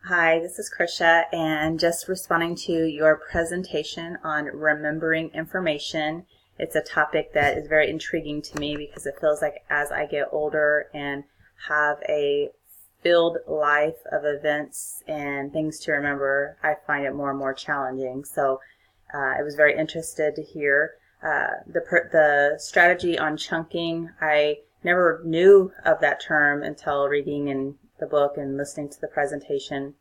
Hi, this is Krisha, and just responding to your presentation on remembering information. It's a topic that is very intriguing to me because it feels like as I get older and have a filled life of events and things to remember, I find it more and more challenging. So I was very interested to hear the strategy on chunking. I never knew of that term until reading in the book and listening to the presentation,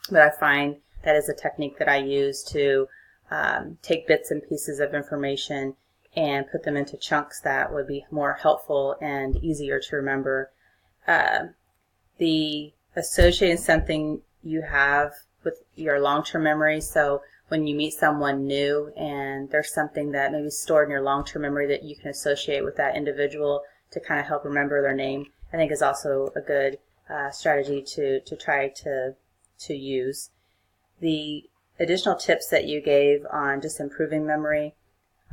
but I find that is a technique that I use to take bits and pieces of information and put them into chunks that would be more helpful and easier to remember. The associating something you have with your long-term memory, so when you meet someone new and there's something that maybe stored in your long-term memory that you can associate with that individual to kind of help remember their name, I think is also a good strategy to try to use. The additional tips that you gave on just improving memory,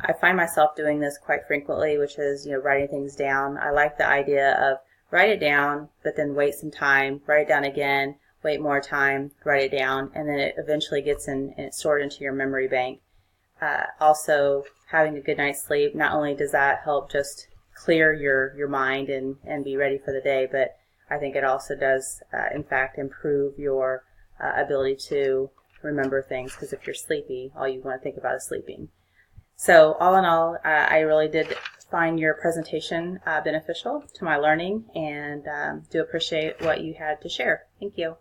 I find myself doing this quite frequently, which is writing things down. I like the idea of write it down, but then wait some time, write it down again, wait more time, write it down, and then it eventually gets in and it's stored into your memory bank. Also, having a good night's sleep, not only does that help just clear your mind and be ready for the day, but I think it also does, in fact, improve your ability to remember things, because if you're sleepy, all you want to think about is sleeping. So all in all, I really did find your presentation beneficial to my learning, and do appreciate what you had to share. Thank you.